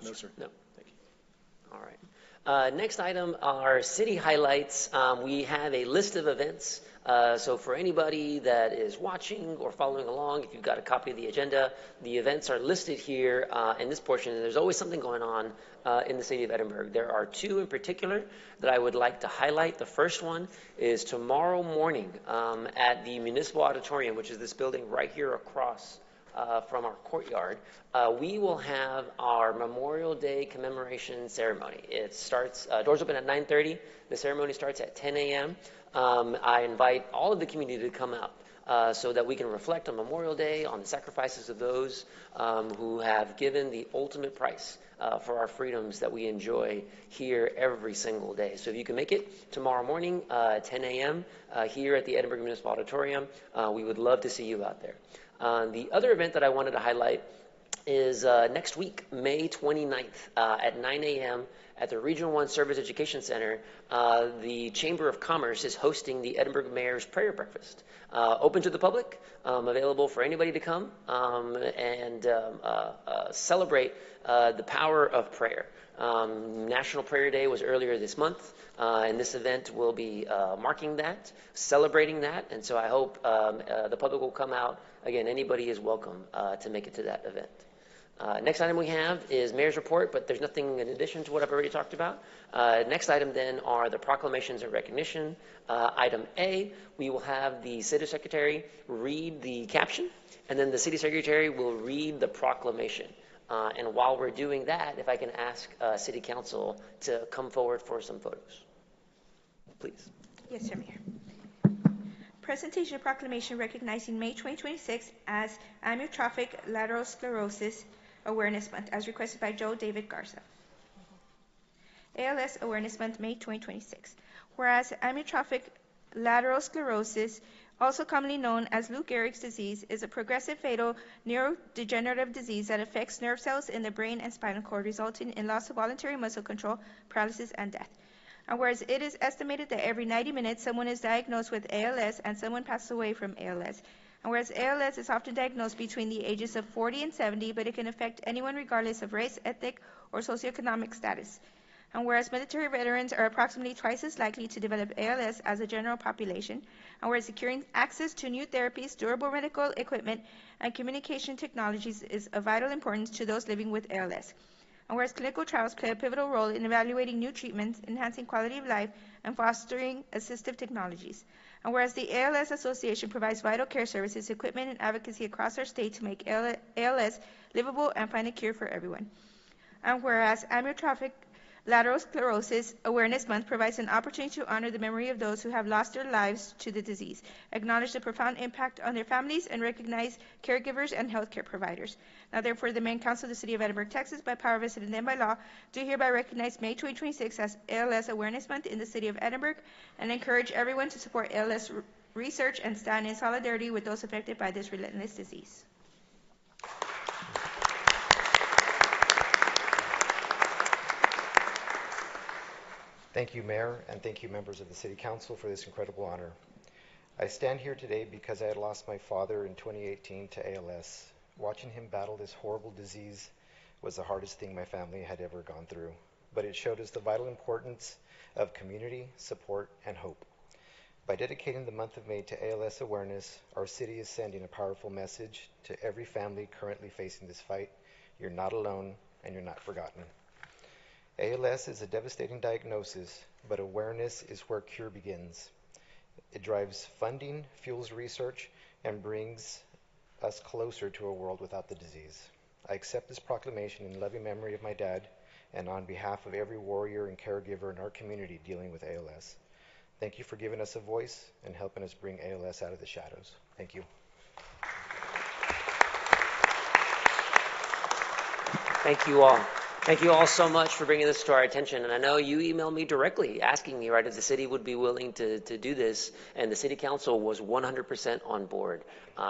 No, sir. No. Thank you. All right. Next item are city highlights. We have a list of events. So for anybody that is watching or following along, if you've got a copy of the agenda, the events are listed here in this portion. And there's always something going on in the city of Edinburg. There are two in particular that I would like to highlight. The first one is tomorrow morning at the Municipal Auditorium, which is this building right here across from our courtyard. We will have our Memorial Day commemoration ceremony. It starts, doors open at 9:30. The ceremony starts at 10 a.m. I invite all of the community to come out so that we can reflect on Memorial Day, on the sacrifices of those who have given the ultimate price for our freedoms that we enjoy here every single day. So if you can make it tomorrow morning at 10 a.m. Here at the Edinburg Municipal Auditorium, we would love to see you out there. The other event that I wanted to highlight is next week, May 29th at 9 a.m. at the Regional 1 Service Education Center. The Chamber of Commerce is hosting the Edinburg Mayor's Prayer Breakfast. Open to the public, available for anybody to come and celebrate the power of prayer. National Prayer Day was earlier this month, and this event will be marking that, celebrating that, and so I hope the public will come out. Again, anybody is welcome to make it to that event. Next item we have is Mayor's Report, but there's nothing in addition to what I've already talked about. Next item then are the proclamations of recognition. Item A, we will have the City Secretary read the caption, and then the City Secretary will read the proclamation. And while we're doing that, if I can ask City Council to come forward for some photos. Please. Yes, sir, Mayor. Presentation of proclamation recognizing May 2026 as Amyotrophic Lateral Sclerosis Awareness Month, as requested by Joe David Garza. ALS Awareness Month, May 2026. Whereas amyotrophic lateral sclerosis, also commonly known as Lou Gehrig's disease, is a progressive fatal neurodegenerative disease that affects nerve cells in the brain and spinal cord, resulting in loss of voluntary muscle control, paralysis, and death. And whereas it is estimated that every 90 minutes someone is diagnosed with ALS and someone passes away from ALS. And whereas ALS is often diagnosed between the ages of 40 and 70, but it can affect anyone regardless of race, ethnic, or socioeconomic status. And whereas military veterans are approximately twice as likely to develop ALS as a general population, and whereas securing access to new therapies, durable medical equipment, and communication technologies is of vital importance to those living with ALS. And whereas clinical trials play a pivotal role in evaluating new treatments, enhancing quality of life, and fostering assistive technologies. And whereas the ALS Association provides vital care services, equipment, and advocacy across our state to make ALS livable and find a cure for everyone. And whereas amyotrophic Lateral Sclerosis Awareness Month provides an opportunity to honor the memory of those who have lost their lives to the disease, acknowledge the profound impact on their families, and recognize caregivers and healthcare providers. Now, therefore, the Mayor and Council of the City of Edinburg, Texas, by power vested in them by law, do hereby recognize May 2026 as ALS Awareness Month in the City of Edinburg and encourage everyone to support ALS research and stand in solidarity with those affected by this relentless disease. Thank you, Mayor, and thank you, members of the City Council, for this incredible honor. I stand here today because I had lost my father in 2018 to ALS. Watching him battle this horrible disease was the hardest thing my family had ever gone through, but it showed us the vital importance of community, support, and hope. By dedicating the month of May to ALS awareness, our city is sending a powerful message to every family currently facing this fight. You're not alone, and you're not forgotten. ALS is a devastating diagnosis, but awareness is where cure begins. It drives funding, fuels research, and brings us closer to a world without the disease. I accept this proclamation in loving memory of my dad and on behalf of every warrior and caregiver in our community dealing with ALS. Thank you for giving us a voice and helping us bring ALS out of the shadows. Thank you. Thank you all. Thank you all so much for bringing this to our attention. And I know you emailed me directly asking me, right, if the city would be willing to do this. And the City Council was 100% on board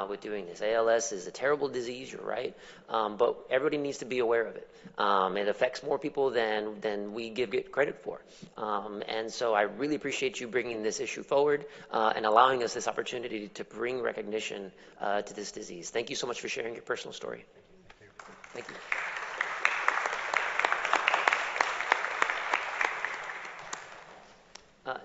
with doing this. ALS is a terrible disease, you're right. But everybody needs to be aware of it. It affects more people than we give it credit for. And so I really appreciate you bringing this issue forward and allowing us this opportunity to bring recognition to this disease. Thank you so much for sharing your personal story. Thank you.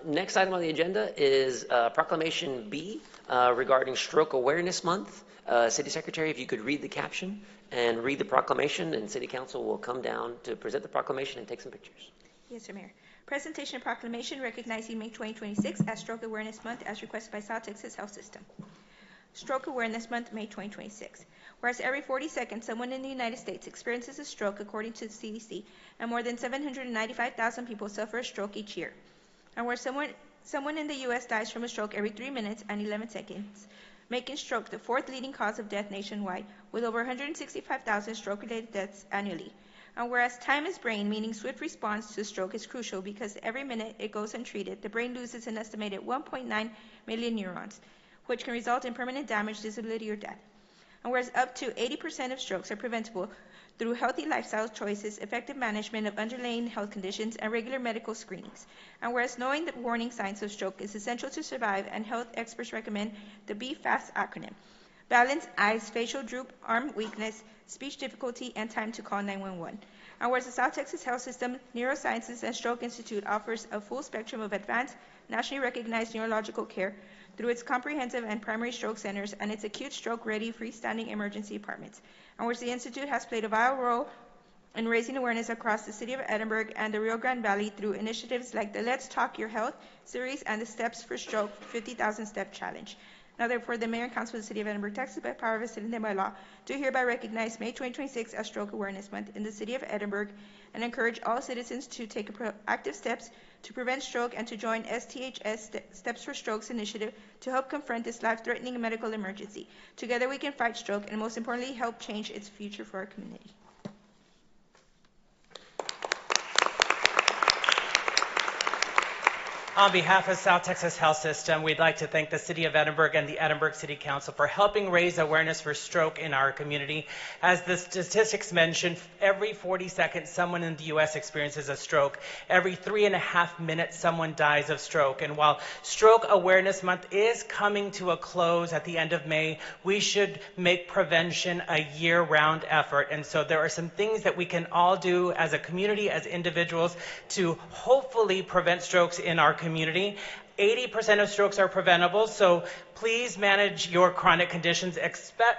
Next item on the agenda is Proclamation B regarding Stroke Awareness Month. City Secretary, if you could read the caption and read the proclamation, and City Council will come down to present the proclamation and take some pictures. Yes, sir, Mayor. Presentation of proclamation recognizing May 2026 as Stroke Awareness Month as requested by South Texas Health System. Stroke Awareness Month, May 2026. Whereas every 40 seconds, someone in the United States experiences a stroke, according to the CDC, and more than 795,000 people suffer a stroke each year. And where someone in the U.S. dies from a stroke every 3 minutes and 11 seconds, making stroke the fourth leading cause of death nationwide, with over 165,000 stroke-related deaths annually. And whereas time is brain, meaning swift response to stroke, is crucial because every minute it goes untreated, the brain loses an estimated 1.9 million neurons, which can result in permanent damage, disability, or death. And whereas up to 80% of strokes are preventable through healthy lifestyle choices, effective management of underlying health conditions, and regular medical screenings. And whereas knowing the warning signs of stroke is essential to survive, and health experts recommend the BFAST acronym: balance, eyes, facial droop, arm weakness, speech difficulty, and time to call 911. And whereas the South Texas Health System Neurosciences and Stroke Institute offers a full spectrum of advanced, nationally recognized neurological care through its comprehensive and primary stroke centers and its acute stroke-ready freestanding emergency departments, and which the Institute has played a vital role in raising awareness across the city of Edinburg and the Rio Grande Valley through initiatives like the Let's Talk Your Health series and the Steps for Stroke 50,000 Step Challenge. Now therefore, the Mayor and Council of the City of Edinburg, Texas, by power vested in them by law, do hereby recognize May 2026 as Stroke Awareness Month in the City of Edinburg and encourage all citizens to take proactive steps to prevent stroke and to join STHS Steps for Strokes initiative to help confront this life-threatening medical emergency. Together we can fight stroke and most importantly help change its future for our community. On behalf of South Texas Health System, we'd like to thank the City of Edinburg and the Edinburg City Council for helping raise awareness for stroke in our community. As the statistics mentioned, every 40 seconds someone in the U.S. experiences a stroke. Every 3.5 minutes someone dies of stroke. And while Stroke Awareness Month is coming to a close at the end of May, we should make prevention a year-round effort. And so there are some things that we can all do as a community, as individuals, to hopefully prevent strokes in our community. 80% of strokes are preventable, so please manage your chronic conditions,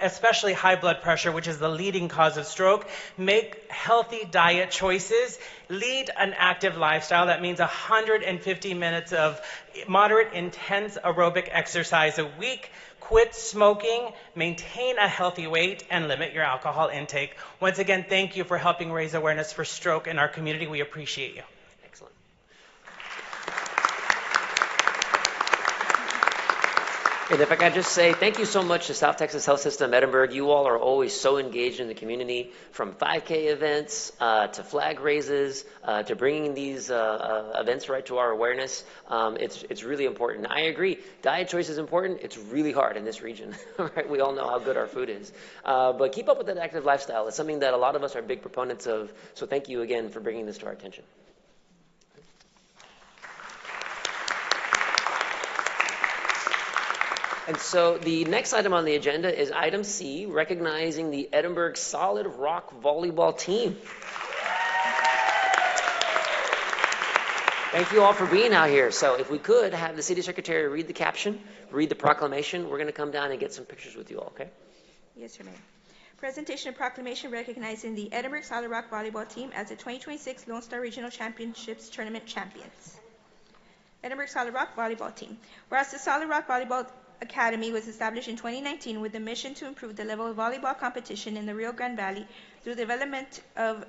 especially high blood pressure, which is the leading cause of stroke. Make healthy diet choices. Lead an active lifestyle. That means 150 minutes of moderate, intense aerobic exercise a week. Quit smoking, maintain a healthy weight, and limit your alcohol intake. Once again, thank you for helping raise awareness for stroke in our community. We appreciate you. And if I could just say thank you so much to South Texas Health System Edinburg. You all are always so engaged in the community, from 5K events to flag raises to bringing these events right to our awareness. It's really important. I agree. Diet choice is important. It's really hard in this region. Right? We all know how good our food is. But keep up with that active lifestyle. It's something that a lot of us are big proponents of. So thank you again for bringing this to our attention. And so the next item on the agenda is item C, recognizing the Edinburg Solid Rock Volleyball team. Thank you all for being out here. So if we could have the City Secretary read the caption, read the proclamation, we're going to come down and get some pictures with you all, okay? Yes, sir, Mayor. Presentation of proclamation recognizing the Edinburg Solid Rock Volleyball team as the 2026 Lone Star Regional Championships Tournament champions. Edinburg Solid Rock Volleyball team. Whereas the Solid Rock Volleyball Academy was established in 2019 with the mission to improve the level of volleyball competition in the Rio Grande Valley through the development of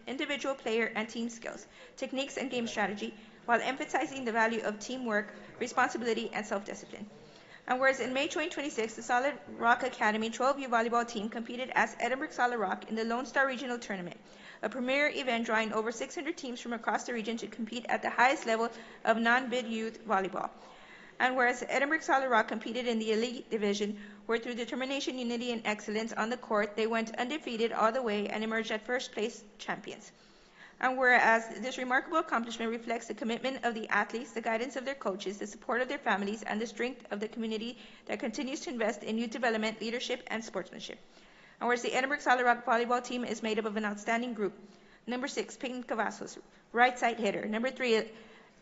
individual player and team skills, techniques, and game strategy, while emphasizing the value of teamwork, responsibility, and self-discipline. And whereas in May 2026, the Solid Rock Academy 12U volleyball team competed as Edinburg Solid Rock in the Lone Star Regional Tournament, a premier event drawing over 600 teams from across the region to compete at the highest level of non-bid youth volleyball. And whereas Edinburg Solid Rock competed in the elite division, where through determination, unity, and excellence on the court, they went undefeated all the way and emerged at first place champions. And whereas this remarkable accomplishment reflects the commitment of the athletes, the guidance of their coaches, the support of their families, and the strength of the community that continues to invest in youth development, leadership, and sportsmanship. And whereas the Edinburg Solid Rock volleyball team is made up of an outstanding group. Number 6, Peyton Cavazos, right side hitter. Number 3,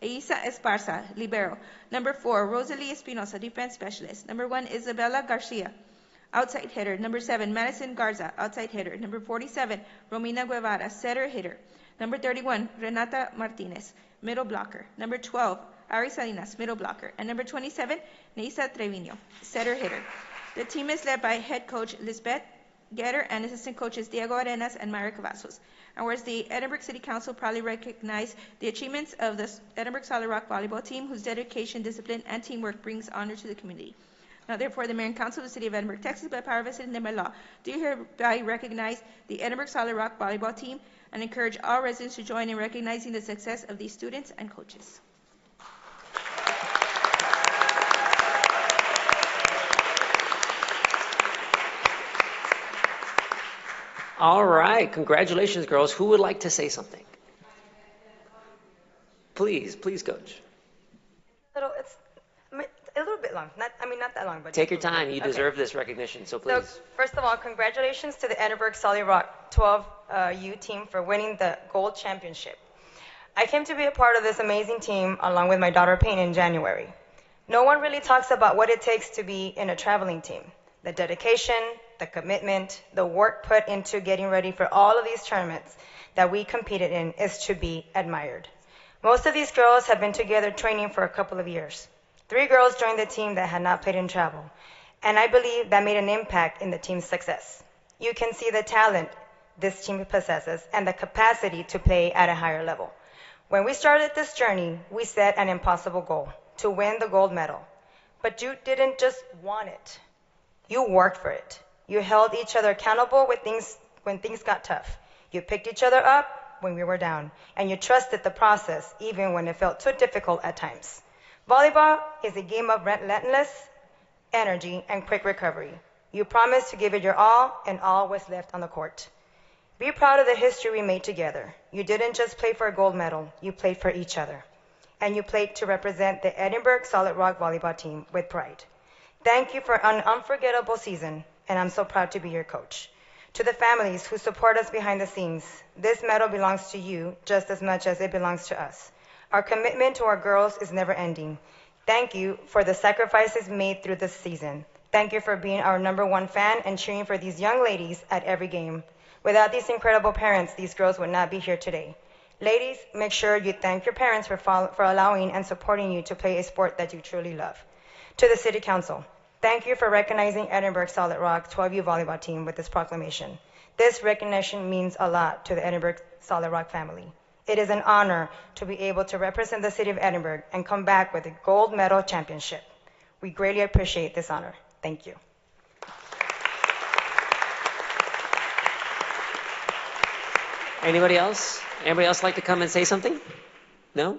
Aisa Esparza, libero. Number 4, Rosalie Espinosa, defense specialist. Number 1, Isabella Garcia, outside hitter. Number 7, Madison Garza, outside hitter. Number 47, Romina Guevara, setter hitter. Number 31, Renata Martinez, middle blocker. Number 12, Ari Salinas, middle blocker. And number 27, Neisa Trevino, setter hitter. The team is led by head coach Lisbeth Getter and assistant coaches Diego Arenas and Myra Cavazos. And whereas the Edinburg City Council proudly recognized the achievements of the Edinburg Solid Rock volleyball team, whose dedication, discipline, and teamwork brings honor to the community. Now, therefore, the Mayor and Council of the City of Edinburg, Texas, by power vested in them by law, do hereby recognize the Edinburgh Solid Rock volleyball team and encourage all residents to join in recognizing the success of these students and coaches. All right, congratulations, girls. Who would like to say something? Please, Coach. It's a little bit long. Not that long, but Take your time. You deserve this recognition, so please. So, first of all, congratulations to the Edinburgh Solid Rock 12U team for winning the gold championship. I came to be a part of this amazing team along with my daughter Payne in January. No one really talks about what it takes to be in a traveling team. The dedication, the commitment, the work put into getting ready for all of these tournaments that we competed in is to be admired. Most of these girls have been together training for a couple of years. 3 girls joined the team that had not played in travel, and I believe that made an impact in the team's success. You can see the talent this team possesses and the capacity to play at a higher level. When we started this journey, we set an impossible goal, to win the gold medal. But you didn't just want it. You worked for it. You held each other accountable when things got tough. You picked each other up when we were down, and you trusted the process even when it felt too difficult at times. Volleyball is a game of relentless energy and quick recovery. You promised to give it your all, and all was left on the court. Be proud of the history we made together. You didn't just play for a gold medal, you played for each other. And you played to represent the Edinburgh Solid Rock volleyball team with pride. Thank you for an unforgettable season, and I'm so proud to be your coach. To the families who support us behind the scenes, this medal belongs to you just as much as it belongs to us. Our commitment to our girls is never ending. Thank you for the sacrifices made through this season. Thank you for being our #1 fan and cheering for these young ladies at every game. Without these incredible parents, these girls would not be here today. Ladies, make sure you thank your parents for allowing and supporting you to play a sport that you truly love. To the City Council, thank you for recognizing Edinburgh Solid Rock 12U volleyball team with this proclamation. This recognition means a lot to the Edinburgh Solid Rock family. It is an honor to be able to represent the city of Edinburgh and come back with a gold medal championship. We greatly appreciate this honor. Thank you. Anybody else? Anybody else like to come and say something? No?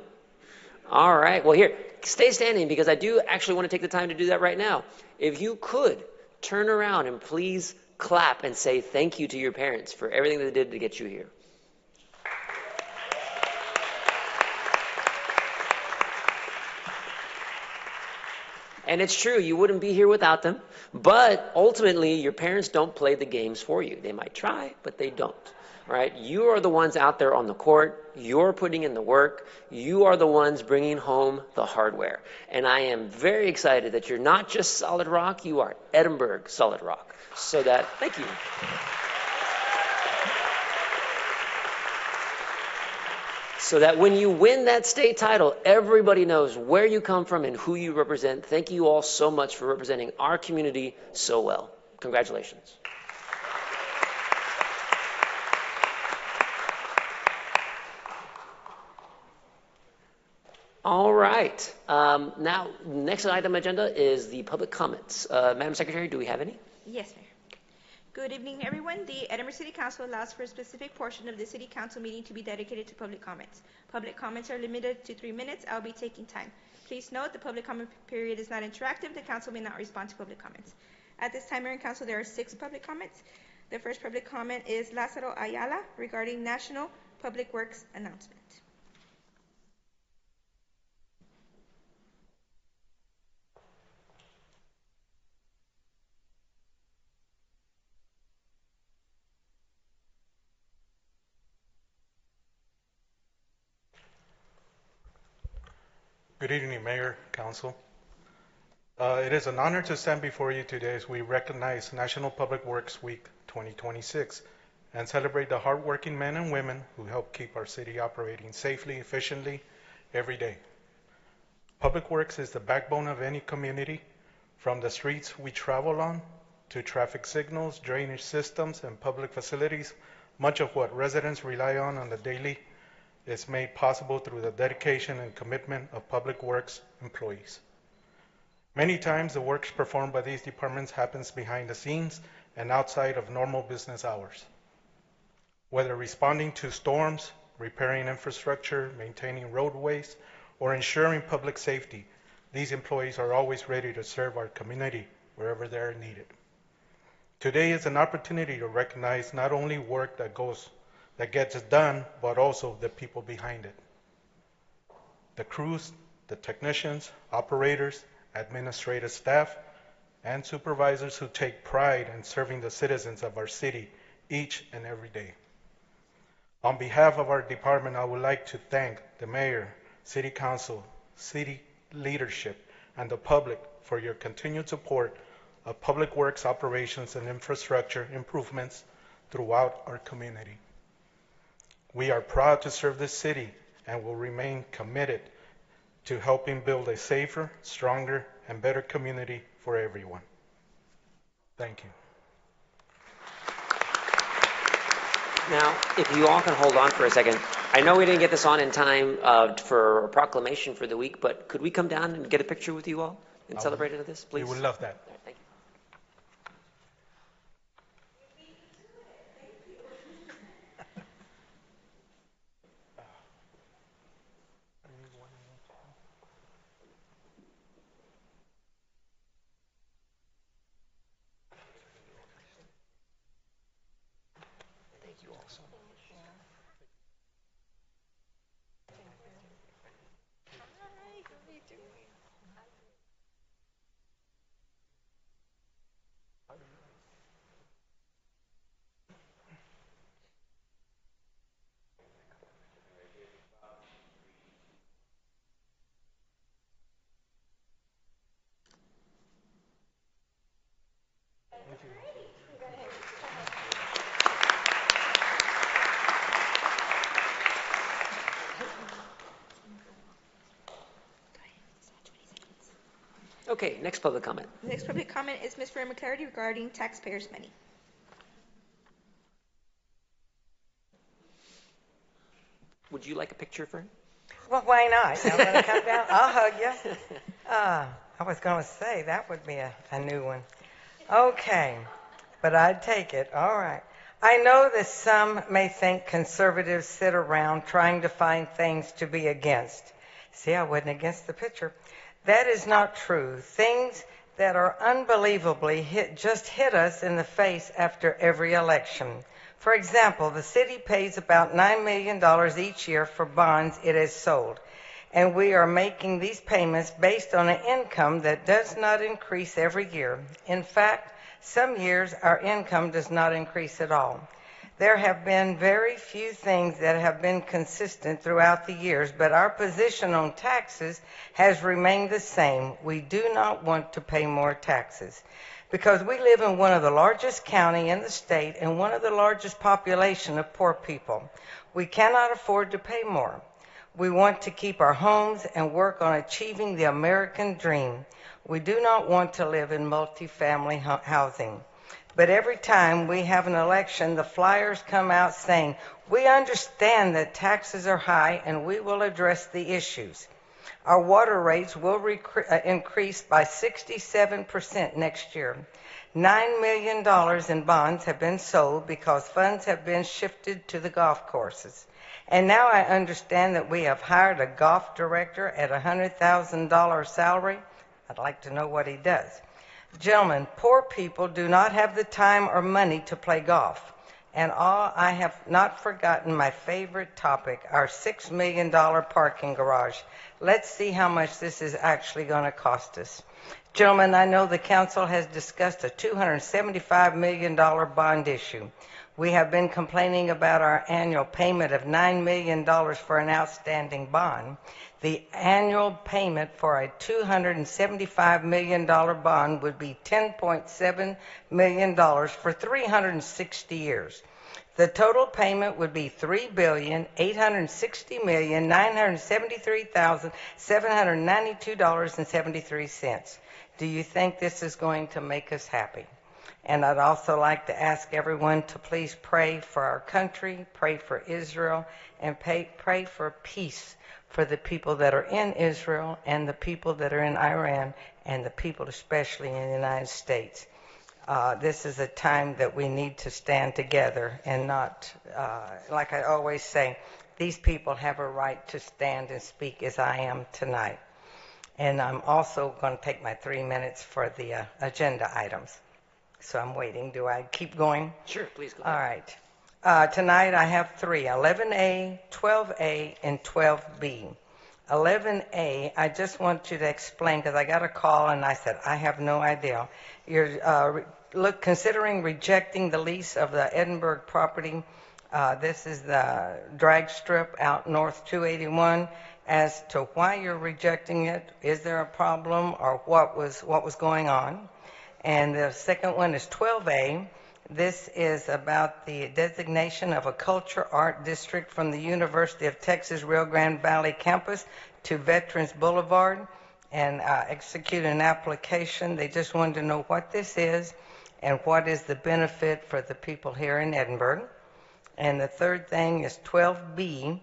All right. Well, here, stay standing because I do actually want to take the time to do that right now. If you could, turn around and please clap and say thank you to your parents for everything they did to get you here. And it's true, you wouldn't be here without them. But ultimately, your parents don't play the games for you. They might try, but they don't. Right? You are the ones out there on the court. You're putting in the work. You are the ones bringing home the hardware. And I am very excited that you're not just Solid Rock, you are Edinburgh Solid Rock. So that, thank you. So that when you win that state title, everybody knows where you come from and who you represent. Thank you all so much for representing our community so well. Congratulations. All right. Now, next item on the agenda is the public comments. Madam Secretary, do we have any? Yes, Mayor. Good evening, everyone. The Edinburgh City Council allows for a specific portion of the City Council meeting to be dedicated to public comments. Public comments are limited to 3 minutes. I'll be taking time. Please note the public comment period is not interactive. The Council may not respond to public comments. At this time, Mayor and Council, there are 6 public comments. The first public comment is Lázaro Ayala regarding National Public Works announcement. Good evening, Mayor, Council. It is an honor to stand before you today as we recognize National Public Works Week 2026 and celebrate the hardworking men and women who help keep our city operating safely, efficiently, every day. Public Works is the backbone of any community, from the streets we travel on to traffic signals, drainage systems, and public facilities. Much of what residents rely on the daily is made possible through the dedication and commitment of Public Works employees. Many times the work performed by these departments happens behind the scenes and outside of normal business hours. Whether responding to storms, repairing infrastructure, maintaining roadways, or ensuring public safety, these employees are always ready to serve our community wherever they are needed. Today is an opportunity to recognize not only work that gets done, but also the people behind it. The crews, the technicians, operators, administrative staff, and supervisors who take pride in serving the citizens of our city each and every day. On behalf of our department, I would like to thank the Mayor, City Council, City leadership, and the public for your continued support of Public Works operations and infrastructure improvements throughout our community. We are proud to serve this city and will remain committed to helping build a safer, stronger, and better community for everyone. Thank you. Now, if you all can hold on for a second, I know we didn't get this on in time for a proclamation for the week, but could we come down and get a picture with you all and celebrate it at this, please? We would love that. All right, thank you. Thank you all so much. Okay, next public comment. The next public comment is Ms. Fran McClarity regarding taxpayers' money. Would you like a picture, Fern? Well, why not? I'm going to come down. I'll hug you. I was going to say that would be a new one. Okay, but I'd take it. All right. I know that some may think conservatives sit around trying to find things to be against. See, I wasn't against the picture. That is not true. Things that are unbelievably just hit us in the face after every election. For example, the city pays about $9 million each year for bonds it has sold, and we are making these payments based on an income that does not increase every year. In fact, some years our income does not increase at all. There have been very few things that have been consistent throughout the years, but our position on taxes has remained the same. We do not want to pay more taxes because we live in one of the largest counties in the state and one of the largest population of poor people. We cannot afford to pay more. We want to keep our homes and work on achieving the American dream. We do not want to live in multifamily housing. But every time we have an election, the flyers come out saying, we understand that taxes are high and we will address the issues. Our water rates will increase by 67% next year. $9 million in bonds have been sold because funds have been shifted to the golf courses. And now I understand that we have hired a golf director at a $100,000 salary. I'd like to know what he does. Gentlemen, poor people do not have the time or money to play golf. And I have not forgotten my favorite topic, our $6 million parking garage. Let's see how much this is actually going to cost us. Gentlemen, I know the council has discussed a $275 million bond issue. We have been complaining about our annual payment of $9 million for an outstanding bond. The annual payment for a $275 million bond would be $10.7 million for 360 years. The total payment would be $3,860,973,792.73. Do you think this is going to make us happy? And I'd also like to ask everyone to please pray for our country, pray for Israel, and pray for peace for the people that are in Israel and the people that are in Iran and the people especially in the United States. This is a time that we need to stand together and not, like I always say, these people have a right to stand and speak as I am tonight. And I'm also going to take my 3 minutes for the agenda items. So I'm waiting. Do I keep going? Sure, please go All ahead. right. Tonight I have 3, 11A, 12A, and 12B. 11A, I just want you to explain, because I got a call and I said, I have no idea. You're considering rejecting the lease of the Edinburg property. This is the drag strip out north 281. As to why you're rejecting it, is there a problem, or what was going on? And the second one is 12A. This is about the designation of a culture art district from the University of Texas Rio Grande Valley campus to Veterans Boulevard, and execute an application. They just wanted to know what this is and what is the benefit for the people here in Edinburg. And the third thing is 12B.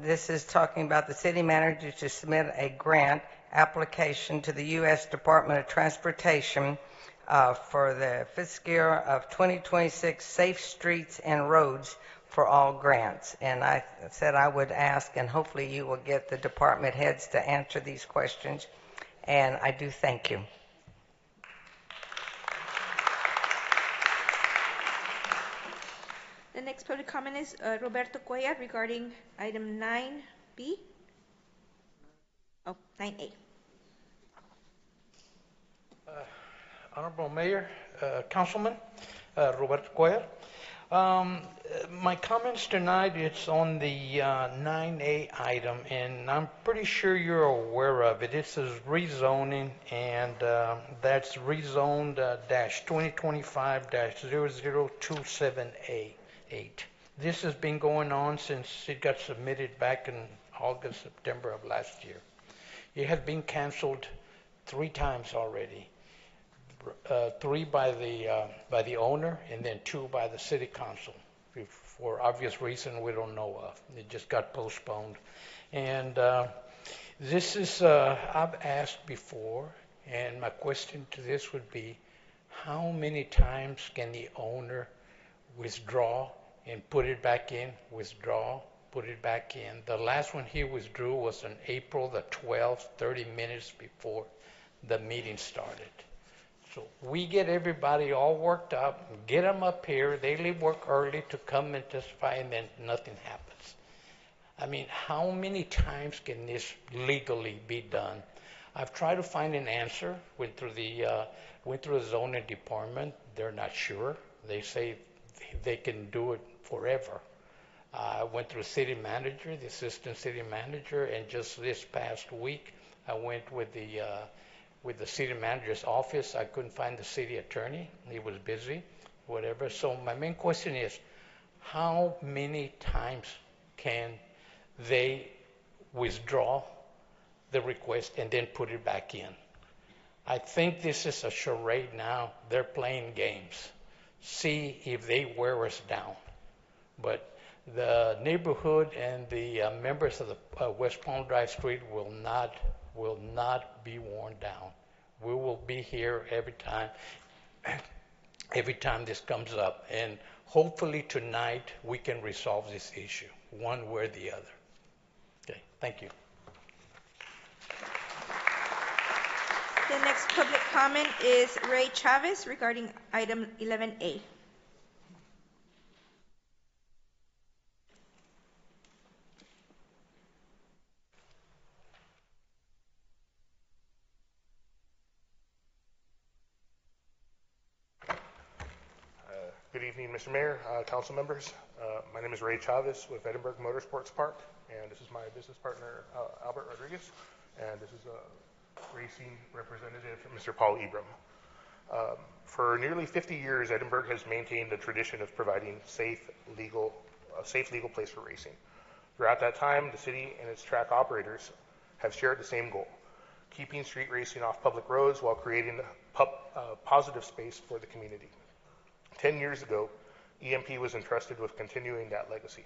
This is talking about the city manager to submit a grant application to the U.S. Department of Transportation for the fiscal year of 2026 Safe Streets and Roads for All grants. And I said I would ask, and hopefully you will get the department heads to answer these questions. And I do thank you. The next public comment is Roberto Cuellar regarding item 9B. Oh, 9A. Honorable Mayor, Councilman, Roberto Cuellar. My comments tonight, it's on the 9A item, and I'm pretty sure you're aware of it. This is rezoning, and that's rezoned -2025-00278. This has been going on since it got submitted back in August, September of last year. It has been canceled 3 times already. 3 by the owner, and then 2 by the city council, for obvious reason we don't know of. It just got postponed. And this is, I've asked before, and my question to this would be, how many times can the owner withdraw and put it back in, withdraw, put it back in? The last one he withdrew was on April the 12th, 30 minutes before the meeting started. So we get everybody all worked up, get them up here, they leave work early to come and testify, and then nothing happens. I mean, how many times can this legally be done? I've tried to find an answer, went through the zoning department, they're not sure. They say they can do it forever. I went through the city manager, the assistant city manager, and just this past week, I went with the city manager's office. I couldn't find the city attorney. He was busy, whatever. So my main question is, how many times can they withdraw the request and then put it back in? I think this is a charade now. They're playing games. See if they wear us down. But the neighborhood and the members of the West Palm Drive Street will not be worn down. We will be here every time this comes up, and hopefully tonight we can resolve this issue one way or the other. Okay, thank you. The next public comment is Ray Chavez regarding item 11A. Good evening, Mr. Mayor, council members. My name is Ray Chavez with Edinburg Motorsports Park, and this is my business partner, Albert Rodriguez, and this is a racing representative, Mr. Paul Ibram. For nearly 50 years, Edinburg has maintained a tradition of providing a safe, legal place for racing. Throughout that time, the city and its track operators have shared the same goal, keeping street racing off public roads while creating a positive space for the community. 10 years ago, EMP was entrusted with continuing that legacy.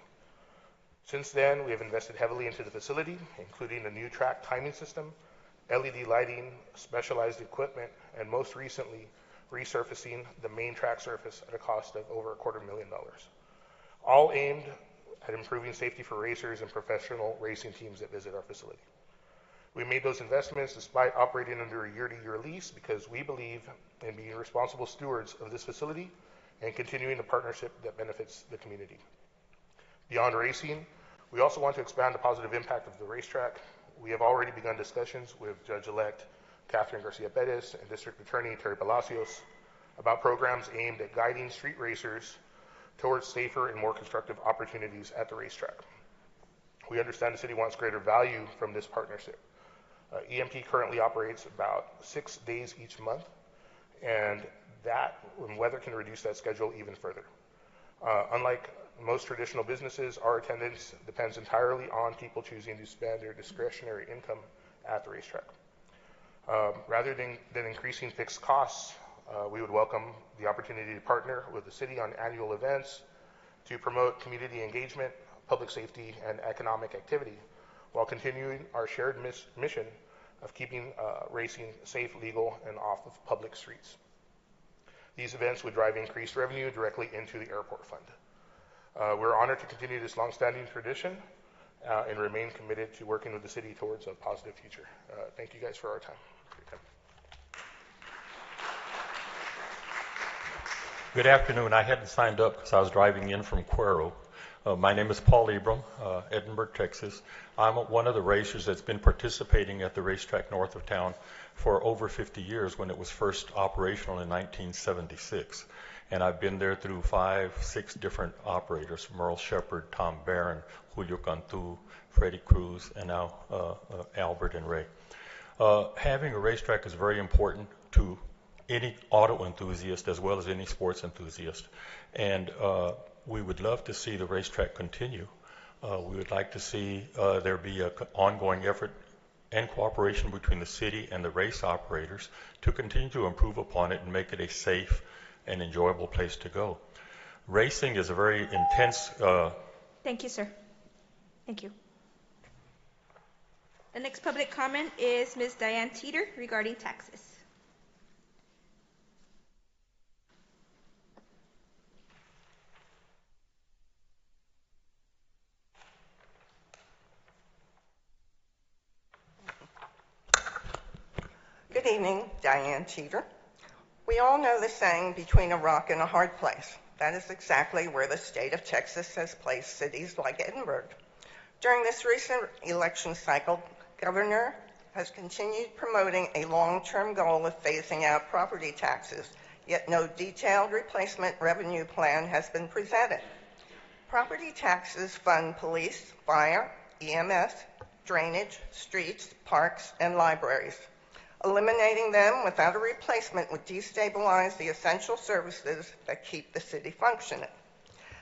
Since then, we have invested heavily into the facility, including a new track timing system, LED lighting, specialized equipment, and most recently, resurfacing the main track surface at a cost of over $250,000, all aimed at improving safety for racers and professional racing teams that visit our facility. We made those investments despite operating under a year-to-year lease because we believe in being responsible stewards of this facility and continuing the partnership that benefits the community. Beyond racing, we also want to expand the positive impact of the racetrack. We have already begun discussions with Judge-elect Catherine Garcia Perez and District Attorney Terry Palacios about programs aimed at guiding street racers towards safer and more constructive opportunities at the racetrack. We understand the city wants greater value from this partnership. EMP currently operates about 6 days each month, and that weather can reduce that schedule even further. Unlike most traditional businesses, our attendance depends entirely on people choosing to spend their discretionary income at the racetrack. Rather than increasing fixed costs, we would welcome the opportunity to partner with the city on annual events to promote community engagement, public safety, and economic activity, while continuing our shared mission of keeping racing safe, legal, and off of public streets. These events would drive increased revenue directly into the airport fund. We're honored to continue this longstanding tradition and remain committed to working with the city towards a positive future. Thank you guys for your time. Good afternoon. I hadn't signed up because I was driving in from Cuero. My name is Paul Ibram, Edinburg, Texas. I'm one of the racers that's been participating at the racetrack north of town for over 50 years when it was first operational in 1976. And I've been there through 5, 6 different operators, Merle Shepard, Tom Barron, Julio Cantu, Freddie Cruz, and now Albert and Ray. Having a racetrack is very important to any auto enthusiast as well as any sports enthusiast. And we would love to see the racetrack continue. We would like to see there be an ongoing effort and cooperation between the city and the race operators to continue to improve upon it and make it a safe and enjoyable place to go. Racing is a very intense... Thank you, sir. Thank you. The next public comment is Ms. Diane Teeter regarding taxes. Good evening, Diane Teeter. We all know the saying, between a rock and a hard place. That is exactly where the state of Texas has placed cities like Edinburg. During this recent election cycle, Governor has continued promoting a long-term goal of phasing out property taxes, yet no detailed replacement revenue plan has been presented. Property taxes fund police, fire, EMS, drainage, streets, parks, and libraries. Eliminating them without a replacement would destabilize the essential services that keep the city functioning.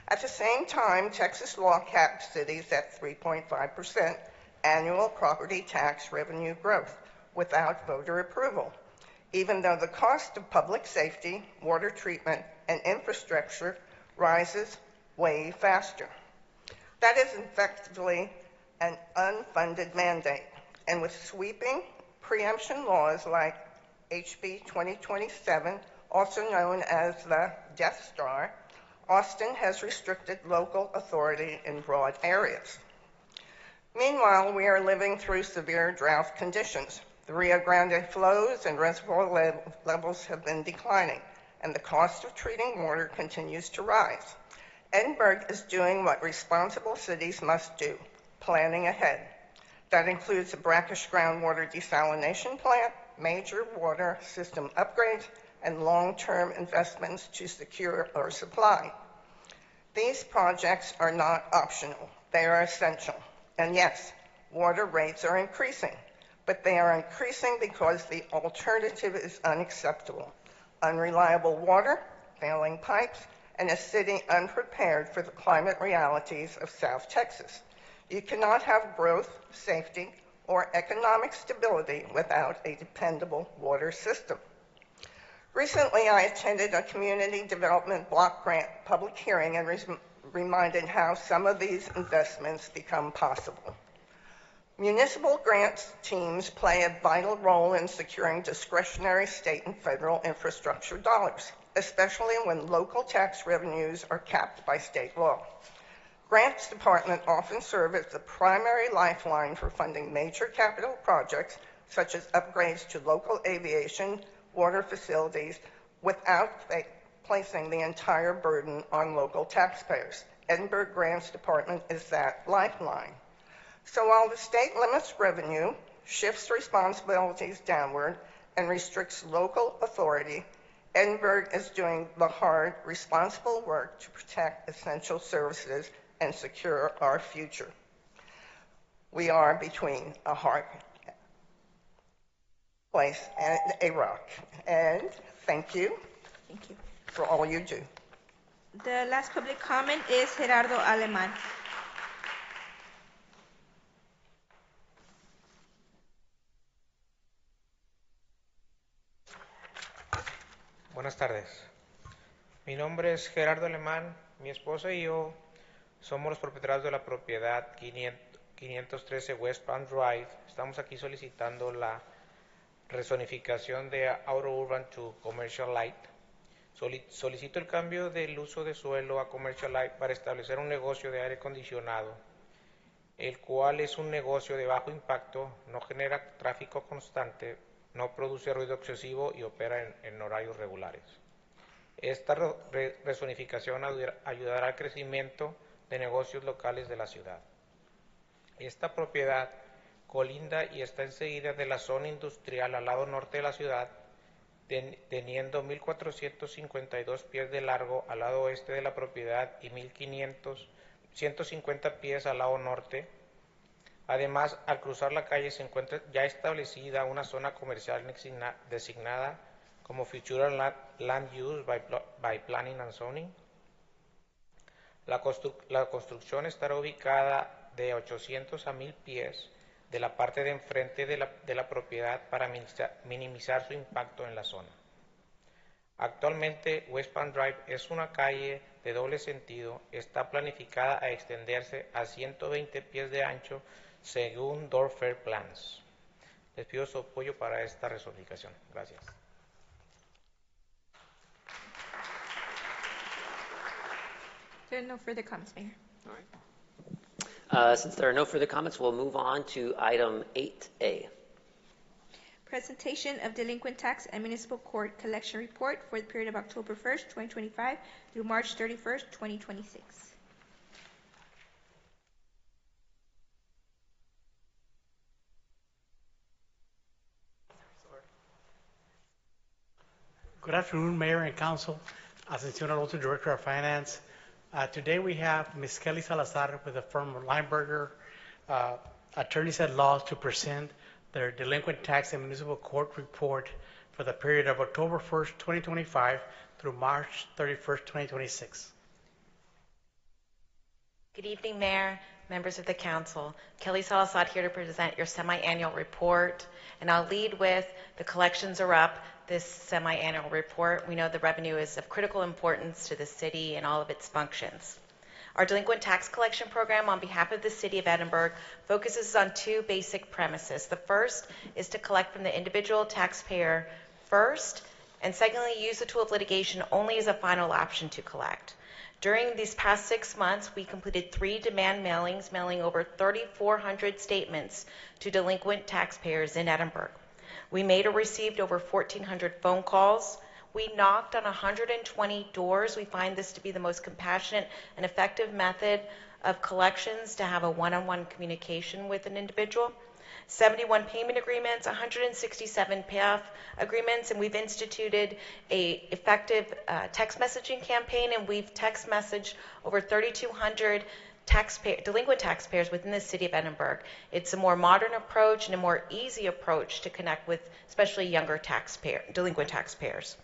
At the same time, Texas law caps cities at 3.5% annual property tax revenue growth without voter approval, even though the cost of public safety, water treatment, and infrastructure rises way faster. That is effectively an unfunded mandate, and with sweeping preemption laws like HB 2027, also known as the Death Star, Austin has restricted local authority in broad areas. Meanwhile, we are living through severe drought conditions. The Rio Grande flows and reservoir levels have been declining, and the cost of treating water continues to rise. Edinburg is doing what responsible cities must do, planning ahead. That includes a brackish groundwater desalination plant, major water system upgrades, and long-term investments to secure our supply. These projects are not optional. They are essential. And yes, water rates are increasing, but they are increasing because the alternative is unacceptable. Unreliable water, failing pipes, and a city unprepared for the climate realities of South Texas. You cannot have growth, safety, or economic stability without a dependable water system. Recently, I attended a community development block grant public hearing and reminded how some of these investments become possible. Municipal grants teams play a vital role in securing discretionary state and federal infrastructure dollars, especially when local tax revenues are capped by state law. Grants department often serve as the primary lifeline for funding major capital projects, such as upgrades to local aviation, water facilities, without placing the entire burden on local taxpayers. Edinburg Grants Department is that lifeline. So while the state limits revenue, shifts responsibilities downward, and restricts local authority, Edinburg is doing the hard, responsible work to protect essential services and secure our future. We are between a hard place and a rock. And thank you. Thank you. For all you do. The last public comment is Gerardo Alemán. Buenas tardes. Mi nombre es Gerardo Alemán. Mi esposa y yo somos los propietarios de la propiedad 513 West Palm Drive. Estamos aquí solicitando la rezonificación de Outer Urban to Commercial Light. Solicito el cambio del uso de suelo a Commercial Light para establecer un negocio de aire acondicionado, el cual es un negocio de bajo impacto, no genera tráfico constante, no produce ruido excesivo y opera en horarios regulares. Esta rezonificación ayudará al crecimiento de negocios locales de la ciudad. Esta propiedad colinda y está enseguida de la zona industrial al lado norte de la ciudad, teniendo 1.452 pies de largo al lado oeste de la propiedad y 150 pies al lado norte. Además, al cruzar la calle se encuentra ya establecida una zona comercial designada como Future Land Use by Planning and Zoning. La construcción estará ubicada de 800 a 1.000 pies de la parte de enfrente de la propiedad para minimizar su impacto en la zona. Actualmente, West Palm Drive es una calle de doble sentido, está planificada a extenderse a 120 pies de ancho según Dorfair Plans. Les pido su apoyo para esta resolución. Gracias. There are no further comments, Mayor. All right. Since there are no further comments, we'll move on to item 8A. Presentation of delinquent tax and municipal court collection report for the period of October 1st, 2025 through March 31st, 2026. Good afternoon, Mayor and Council. Ascension Alonso, Director of Finance. Today we have Ms. Kelly Salazar with the firm of Lineberger, attorneys at law, to present their delinquent tax and municipal court report for the period of October 1st, 2025 through March 31st, 2026. Good evening, Mayor, members of the Council. Kelly Salazar here to present your semi-annual report, and I'll lead with the collections are up. This semi-annual report, we know the revenue is of critical importance to the city and all of its functions. Our delinquent tax collection program on behalf of the City of Edinburg focuses on two basic premises. The first is to collect from the individual taxpayer first, and secondly, use the tool of litigation only as a final option to collect. During these past 6 months, we completed 3 demand mailings, mailing over 3,400 statements to delinquent taxpayers in Edinburg. We made or received over 1,400 phone calls. We knocked on 120 doors. We find this to be the most compassionate and effective method of collections to have a one-on-one communication with an individual. 71 payment agreements, 167 payoff agreements, and we've instituted a effective text messaging campaign, and we've text messaged over 3,200 delinquent taxpayers within the city of Edinburg. It's a more modern approach and a more easy approach to connect with especially younger delinquent taxpayers.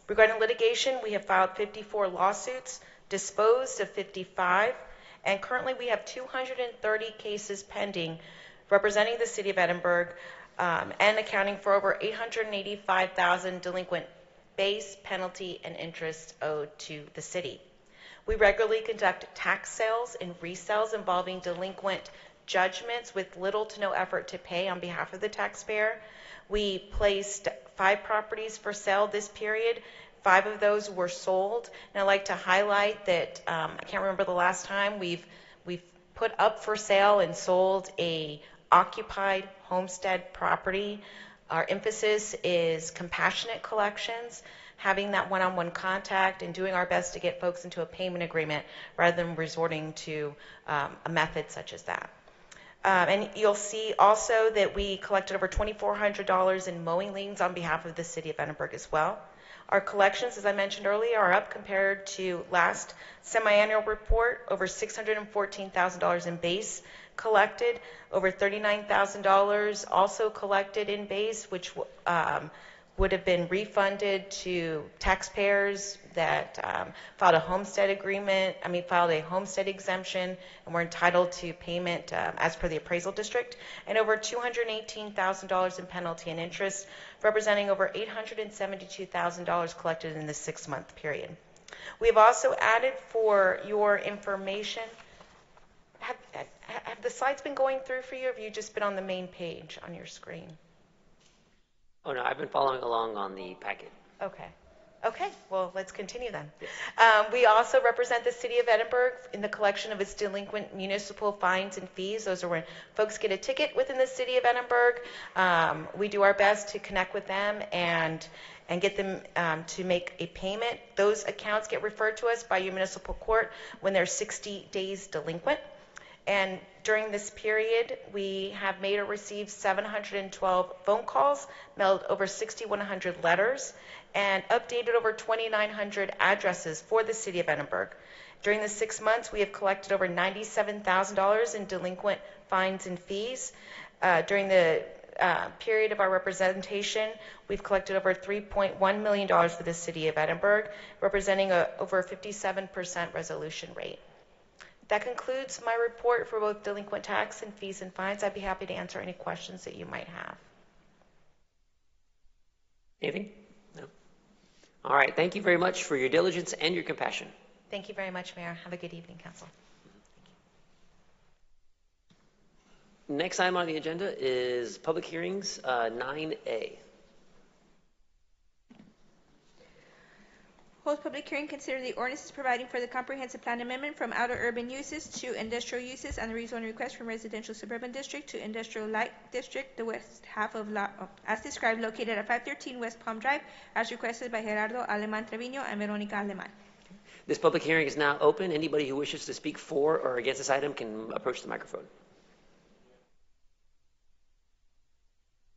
Regarding litigation, we have filed 54 lawsuits, disposed of 55, and currently we have 230 cases pending representing the city of Edinburg and accounting for over $885,000 delinquent base, penalty, and interest owed to the city. We regularly conduct tax sales and resales involving delinquent judgments with little to no effort to pay on behalf of the taxpayer. We placed 5 properties for sale this period. 5 of those were sold. And I'd like to highlight that I can't remember the last time we've put up for sale and sold a occupied homestead property. Our emphasis is compassionate collections, having that one-on-one contact and doing our best to get folks into a payment agreement rather than resorting to a method such as that. And you'll see also that we collected over $2,400 in mowing liens on behalf of the city of Edinburg as well. Our collections, as I mentioned earlier, are up compared to last semi-annual report, over $614,000 in base collected, over $39,000 also collected in base, which would have been refunded to taxpayers that filed a homestead exemption and were entitled to payment as per the appraisal district, and over $218,000 in penalty and interest, representing over $872,000 collected in this 6-month period. We have also added, for your information, have the slides been going through for you, or have you just been on the main page on your screen? Oh, no, I've been following along on the packet. Okay. Okay, well, let's continue then. We also represent the city of Edinburg in the collection of its delinquent municipal fines and fees. Those are when folks get a ticket within the city of Edinburg. We do our best to connect with them and get them to make a payment. Those accounts get referred to us by your municipal court when they're 60 days delinquent. And during this period, we have made or received 712 phone calls, mailed over 6,100 letters, and updated over 2,900 addresses for the city of Edinburg. During the 6 months, we have collected over $97,000 in delinquent fines and fees. During the period of our representation, we've collected over $3.1 million for the city of Edinburg, representing over a 57% resolution rate. That concludes my report for both delinquent tax and fees and fines. I'd be happy to answer any questions that you might have. Anything? No? All right. Thank you very much for your diligence and your compassion. Thank you very much, Mayor. Have a good evening, Council. Next item on the agenda is public hearings, 9A. Hold public hearing, consider the ordinances providing for the comprehensive plan amendment from outer urban uses to industrial uses and the rezone request from residential suburban district to industrial light district, the west half of lot, as described, located at 513 West Palm Drive, as requested by Gerardo Aleman Trevino and Veronica Aleman. This public hearing is now open. Anybody who wishes to speak for or against this item can approach the microphone.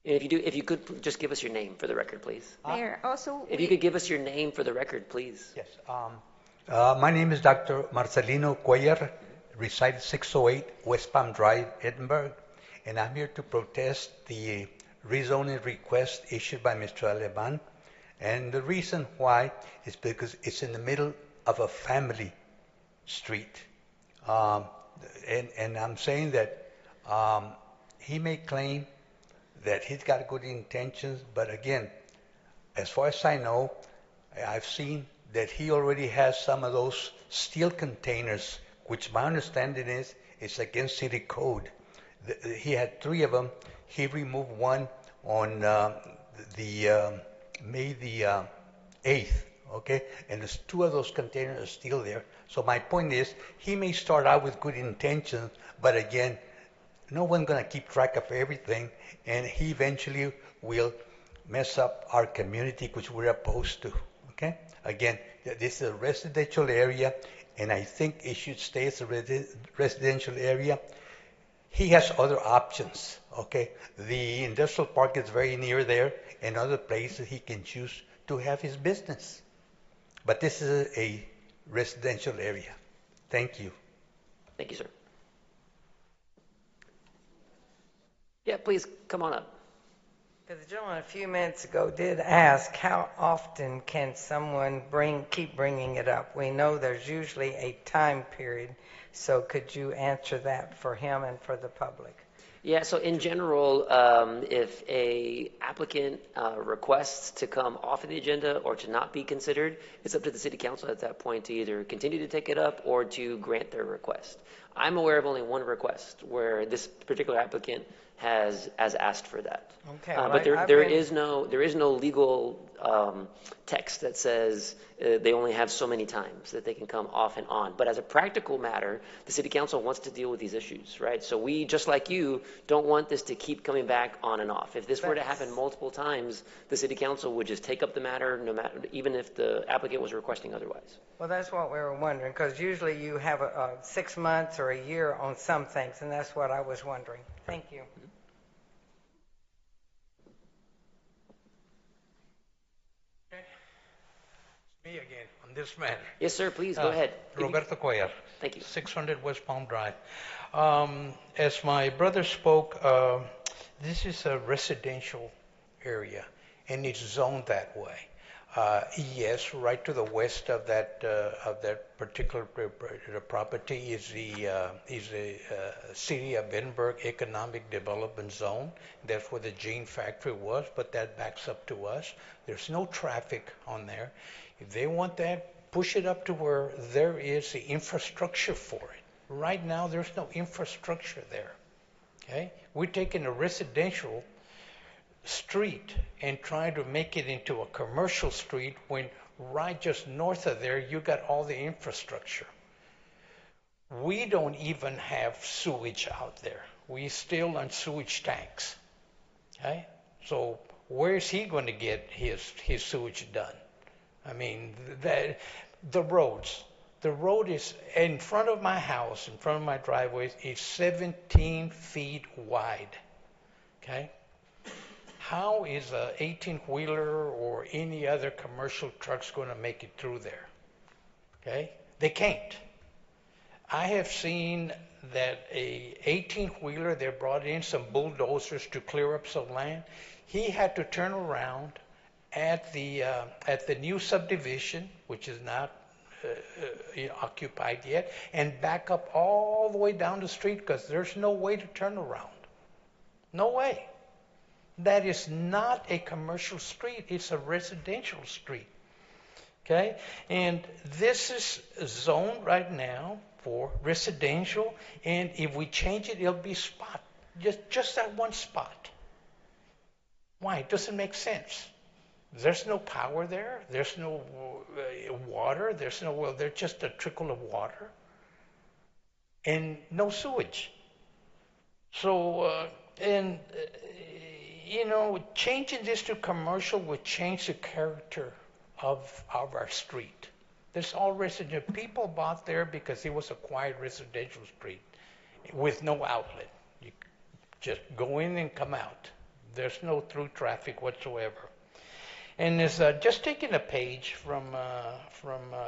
And if you could just give us your name for the record, please. Mayor, also... If you could give us your name for the record, please. Yes. My name is Dr. Marcelino Cuellar, reside 608 West Palm Drive, Edinburg, and I'm here to protest the rezoning request issued by Mr. Aleman. And the reason why is because it's in the middle of a family street. And I'm saying that he may claim that he's got good intentions, but again, as far as I know, I've seen that he already has some of those steel containers, which my understanding is against city code. He had 3 of them. He removed one on May the 8th, okay? And there's 2 of those containers are still there. So my point is, he may start out with good intentions, but again, no one's going to keep track of everything, and he eventually will mess up our community, which we're opposed to, okay? Again, this is a residential area, and I think it should stay as a residential area. he has other options, okay? The industrial park is very near there, and other places he can choose to have his business. But this is a residential area. Thank you. Thank you, sir. Yeah, please come on up. Because the gentleman a few minutes ago did ask, how often can someone keep bringing it up? We know there's usually a time period, so could you answer that for him and for the public? Yeah, so in general, if a applicant requests to come off of the agenda or to not be considered, it's up to the city council at that point to either continue to take it up or to grant their request. I'm aware of only one request where this particular applicant has asked for that. Okay, but there is no legal text that says they only have so many times that they can come off and on. But as a practical matter, the city council wants to deal with these issues, right? So we, just like you, don't want this to keep coming back on and off. If this were to happen multiple times, the city council would just take up the matter, no matter, even if the applicant was requesting otherwise. Well, that's what we were wondering, because usually you have 6 months or a year on some things, and that's what I was wondering. Thank you. Me again on this matter. Yes, sir. Please go ahead. Roberto Cuellar. Thank you. 600 West Palm Drive. As my brother spoke, this is a residential area, and it's zoned that way. Yes, right to the west of that particular property is the City of Edinburg Economic Development Zone. That's where the jean factory was, but that backs up to us. There's no traffic on there. If they want that, push it up to where there is the infrastructure for it. Right now, there's no infrastructure there. Okay? We're taking a residential street and trying to make it into a commercial street when right just north of there, you got all the infrastructure. We don't even have sewage out there. We still on sewage tanks. Okay? So where is he going to get his sewage done? I mean, the roads. The road is in front of my house, in front of my driveway, is 17 feet wide. Okay? How is a 18-wheeler or any other commercial trucks going to make it through there? Okay? They can't. I have seen that a 18-wheeler, they brought in some bulldozers to clear up some land. He had to turn around at the new subdivision, which is not occupied yet, and back up all the way down the street because there's no way to turn around. No way. That is not a commercial street. It's a residential street. Okay? And this is zoned right now for residential, and if we change it, it'll be spot. Just that one spot. Why? It doesn't make sense. There's no power there. There's no water. There's just a trickle of water. And no sewage. So, changing this to commercial would change the character of our street. There's all residential. People bought there because it was a quiet residential street with no outlet. You just go in and come out. There's no through traffic whatsoever. And it's just taking a page from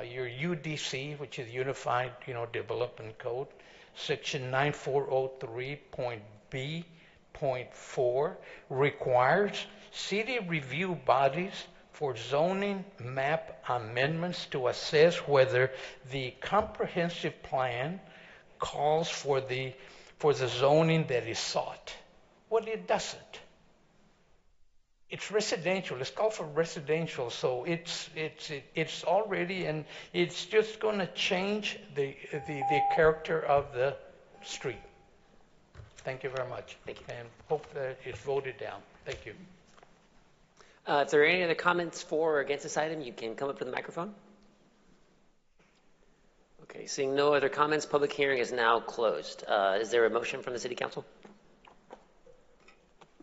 your UDC, which is Unified Development Code, section 9403.B.4 requires city review bodies for zoning map amendments to assess whether the comprehensive plan calls for the zoning that is sought. Well, it doesn't. It's residential. It's called for residential, so it's already, and it's just going to change the character of the street. Thank you very much. Thank you. And hope that it's voted down. Thank you. If there are any other comments for or against this item, you can come up to the microphone. Okay, seeing no other comments, public hearing is now closed. Is there a motion from the City Council?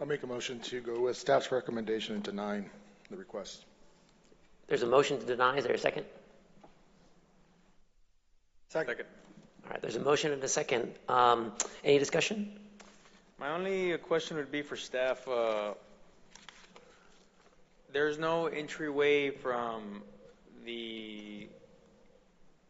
I'll make a motion to go with staff's recommendation and denying the request. There's a motion to deny. Is there a second? Second. All right, there's a motion and a second. Any discussion? My only question would be for staff. There's no entryway from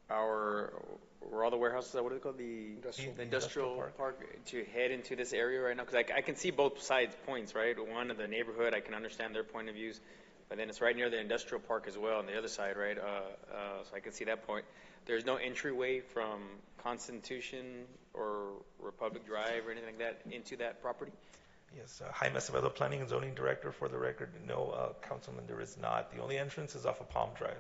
where all the warehouses are, what are they called? The industrial park to head into this area right now? Because I can see both sides points, right? One of the neighborhood, I can understand their point of views, but then it's right near the industrial park as well on the other side, right? So I can see that point. There's no entryway from Constitution or Republic Drive or anything like that into that property? Yes, Jaime Acevedo, Planning and Zoning Director. For the record, no, Councilman, there is not. The only entrance is off of Palm Drive.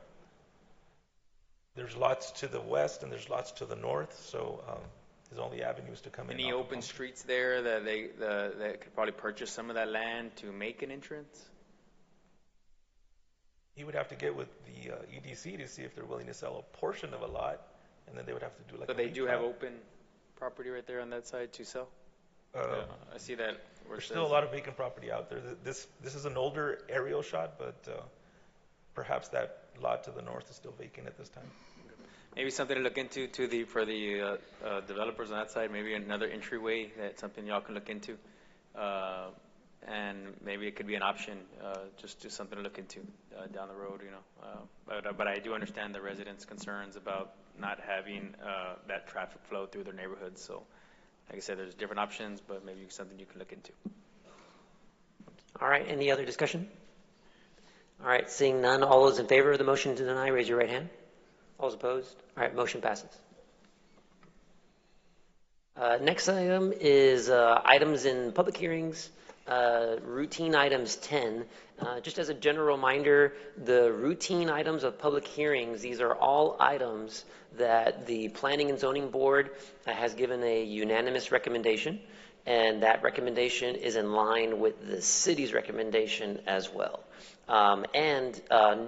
There's lots to the west and there's lots to the north, so there's only avenues to come in. Any open streets there that that could probably purchase some of that land to make an entrance? He would have to get with the EDC to see if they're willing to sell a portion of a lot, and then they would have to do like. So they do have open property right there on that side to sell? Yeah, I see that. There's still a lot of vacant property out there. This is an older aerial shot, but perhaps that lot to the north is still vacant at this time. Maybe something to look into for the developers on that side. Maybe another entryway. That's something y'all can look into, and maybe it could be an option. Just something to look into down the road, you know. But I do understand the residents' concerns about not having that traffic flow through their neighborhoods. So, like I said, there's different options, but maybe something you can look into. All right, any other discussion? All right, seeing none, all those in favor of the motion to deny, raise your right hand. All those opposed? All right, motion passes. Next item is items in public hearings, routine items 10. Just as a general reminder, the routine items of public hearings, these are all items that the Planning and Zoning Board has given a unanimous recommendation, and that recommendation is in line with the city's recommendation as well. And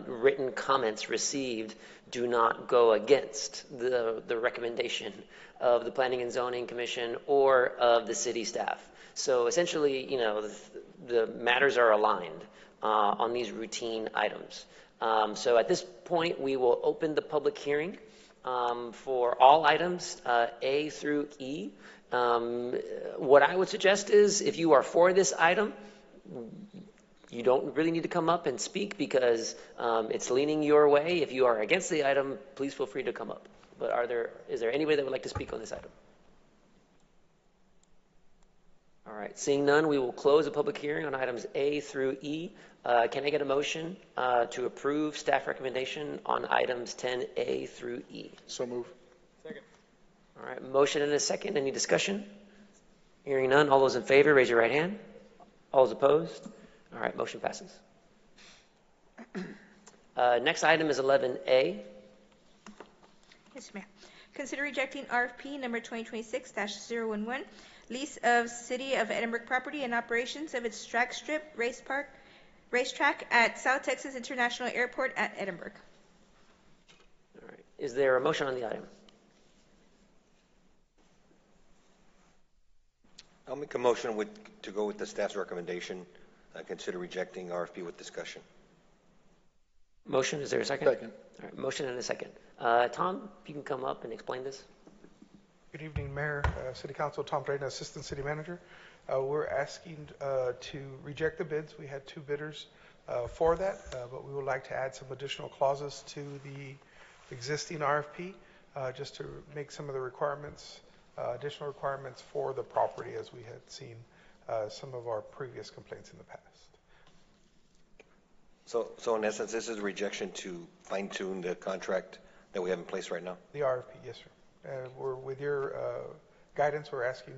written comments received do not go against the recommendation of the Planning and Zoning Commission or of the city staff. So essentially, you know, the matters are aligned on these routine items. So at this point, we will open the public hearing for all items A through E. What I would suggest is if you are for this item, you don't really need to come up and speak because it's leaning your way. If you are against the item, please feel free to come up. But is there anybody that would like to speak on this item? All right, seeing none, we will close the public hearing on items A through E. Can I get a motion to approve staff recommendation on items 10A through E? So move. Second. All right, motion and a second. Any discussion? Hearing none, all those in favor, raise your right hand. All those opposed? All right, motion passes. Next item is 11A. Yes, ma'am. Consider rejecting RFP number 2026-011, lease of City of Edinburg property and operations of its drag strip racetrack at South Texas International Airport at Edinburg. All right, is there a motion on the item? I'll make a motion to go with the staff's recommendation. Consider rejecting RFP with discussion. Motion, is there a second? Second. All right, motion and a second. Tom, if you can come up and explain this. Good evening, Mayor, City Council, Tom Drayton, Assistant City Manager. We're asking to reject the bids. We had two bidders for that, but we would like to add some additional clauses to the existing RFP just to make some of the requirements, additional requirements for the property as we had seen some of our previous complaints in the past. So in essence, this is a rejection to fine-tune the contract that we have in place right now? The RFP, yes, sir. We're with your guidance, we're asking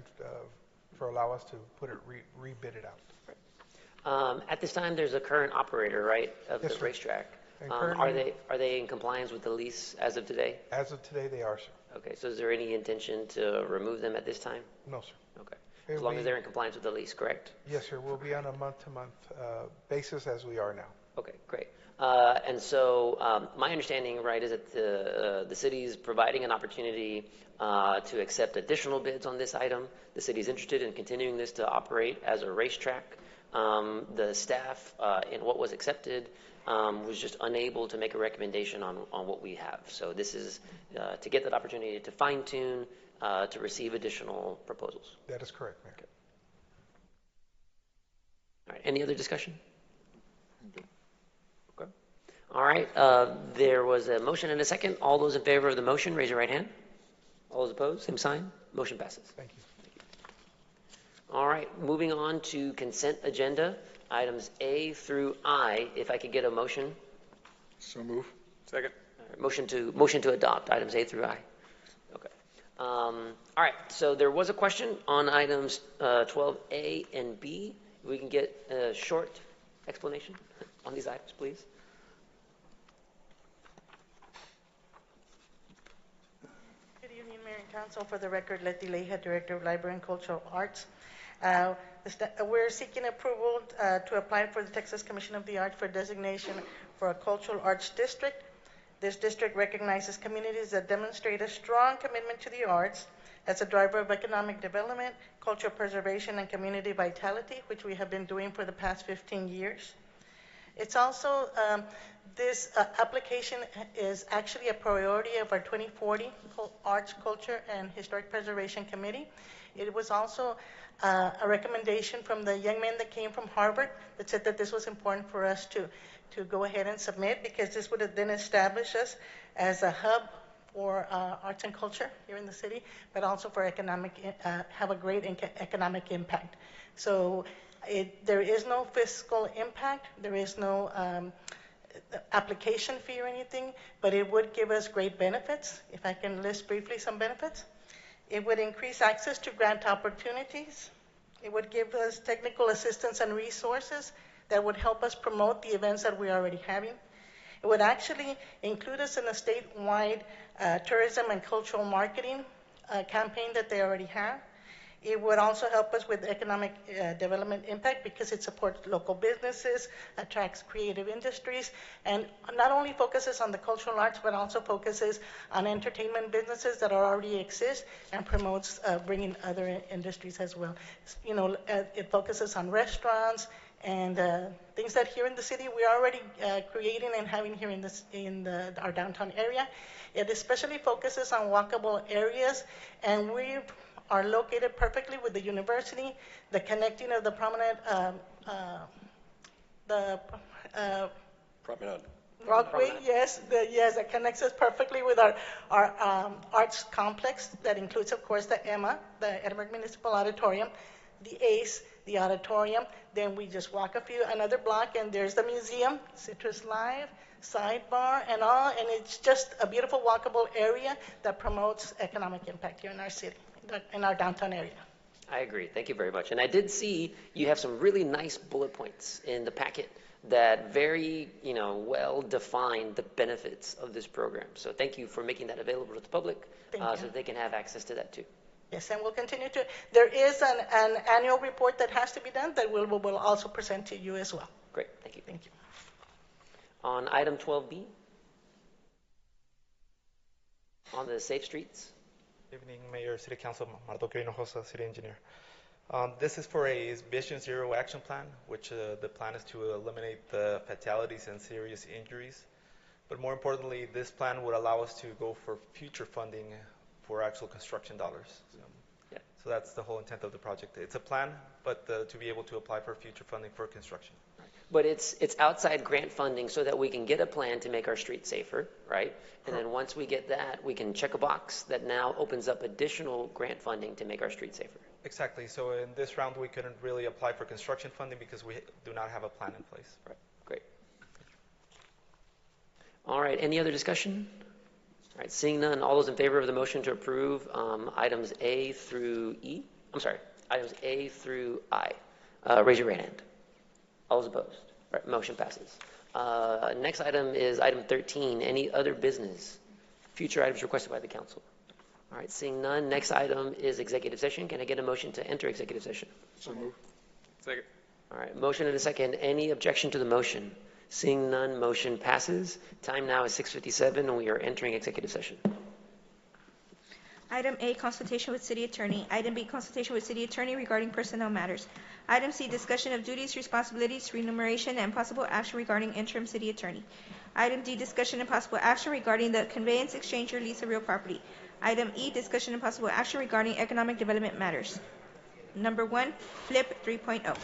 for allow us to put it rebid it out. At this time, there's a current operator, right, of Yes, the sir. racetrack. And Are they in compliance with the lease as of today? As of today, they are, sir. Okay, so is there any intention to remove them at this time? No, sir. Okay, It'll as long be- as they're in compliance with the lease, correct? Yes, sir. We'll be on a month-to-month basis as we are now. Okay, great. And so my understanding, right, is that the city's providing an opportunity to accept additional bids on this item. The city's interested in continuing this to operate as a racetrack. The staff, in what was accepted, was just unable to make a recommendation on what we have. So this is to get that opportunity to fine-tune, to receive additional proposals. That is correct, Mayor. All right, any other discussion? Okay. All right, there was a motion and a second. All those in favor of the motion, raise your right hand. All those opposed, same sign. Motion passes. Thank you. All right, moving on to consent agenda, items A through I. If I could get a motion. So move. Second. Motion to adopt items A through I. Okay. All right. So there was a question on items 12A and B. If we can get a short explanation on these items, please. Good evening, Mayor and Council. For the record, Letty Leija, Director of Library and Cultural Arts. We're seeking approval to apply for the Texas Commission of the Arts for designation for a cultural arts district. This district recognizes communities that demonstrate a strong commitment to the arts as a driver of economic development, cultural preservation, and community vitality, which we have been doing for the past 15 years. It's also, this application is actually a priority of our 2040 Arts, Culture, and Historic Preservation Committee. It was also a recommendation from the young men that came from Harvard that said that this was important for us to go ahead and submit, because this would have then established us as a hub for arts and culture here in the city, but also for have a great economic impact. So there is no fiscal impact, there is no application fee or anything, but it would give us great benefits. If I can list briefly some benefits. It would increase access to grant opportunities. It would give us technical assistance and resources that would help us promote the events that we're already having. It would actually include us in a statewide tourism and cultural marketing campaign that they already have. It would also help us with economic development impact, because it supports local businesses, attracts creative industries, and not only focuses on the cultural arts, but also focuses on entertainment businesses that already exist, and promotes bringing other industries as well. You know, it focuses on restaurants and things that here in the city we are already creating and having here in our downtown area. It especially focuses on walkable areas, and we are located perfectly with the university, the connecting of the promenade, Promenade. Broadway, yes, that connects us perfectly with our arts complex that includes, of course, the EMA, the Edinburg Municipal Auditorium, the ACE, the auditorium. Then we just walk another block, and there's the museum, Citrus Live, sidebar, and all, and it's just a beautiful walkable area that promotes economic impact here in our city, in our downtown area. I agree. Thank you very much. And I did see you have some really nice bullet points in the packet that very, well define the benefits of this program. So thank you for making that available to the public so they can have access to that too. Yes, and we'll continue to. There is an annual report that has to be done that we'll also present to you as well. Great. Thank you. Thank you. On item 12B, on the Safe Streets. Good evening, Mayor, City Council, Marto Hinojosa, City Engineer. This is for a Vision Zero action plan, which the plan is to eliminate the fatalities and serious injuries. But more importantly, this plan would allow us to go for future funding for actual construction dollars. So that's the whole intent of the project. It's a plan, but to be able to apply for future funding for construction. But it's outside grant funding so that we can get a plan to make our streets safer, right? And then once we get that, we can check a box that now opens up additional grant funding to make our streets safer. Exactly. So in this round, we couldn't really apply for construction funding because we do not have a plan in place. Right. Great. All right. Any other discussion? All right. Seeing none, all those in favor of the motion to approve items A through E? I'm sorry, items A through I. Raise your right hand. All those opposed? All right, motion passes. Next item is item 13. Any other business? Future items requested by the council. All right, seeing none. Next item is executive session. Can I get a motion to enter executive session? So move. Second. All right, motion and a second. Any objection to the motion? Seeing none, motion passes. Time now is 6:57, and we are entering executive session. Item A, consultation with city attorney. Item B, consultation with city attorney regarding personnel matters. Item C, discussion of duties, responsibilities, remuneration, and possible action regarding interim city attorney. Item D, discussion and possible action regarding the conveyance, exchange, or lease of real property. Item E, discussion and possible action regarding economic development matters. Number 1, FLIP 3.0.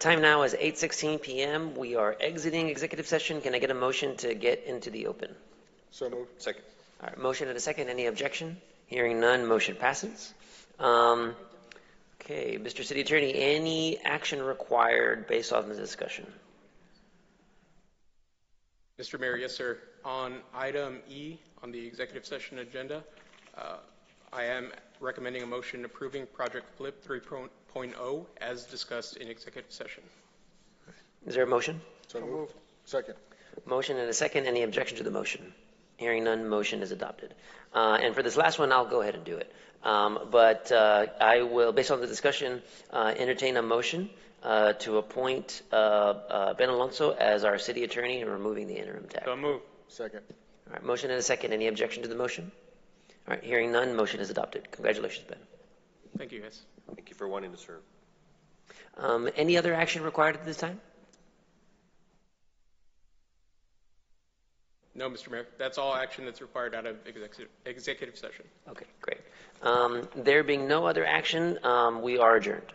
Time now is 8:16 p.m. We are exiting executive session. Can I get a motion to get into the open? So moved. Second. All right, motion and a second. Any objection? Hearing none, motion passes. Okay, Mr. City Attorney, any action required based on the discussion? Mr. Mayor, yes, sir. On item E on the executive session agenda, I am recommending a motion approving Project Flip 3.0 as discussed in executive session. Is there a motion? So moved. Second. Motion and a second. Any objection to the motion? Hearing none, motion is adopted. And for this last one, I'll go ahead and do it. But I will, based on the discussion, entertain a motion to appoint Ben Alonso as our city attorney and removing the interim tag. So move. Second. All right, motion and a second. Any objection to the motion? All right, hearing none, motion is adopted. Congratulations, Ben. Thank you, guys. Thank you for wanting to serve. Any other action required at this time? No, Mr. Mayor. That's all action that's required out of executive session. Okay, great. There being no other action, we are adjourned.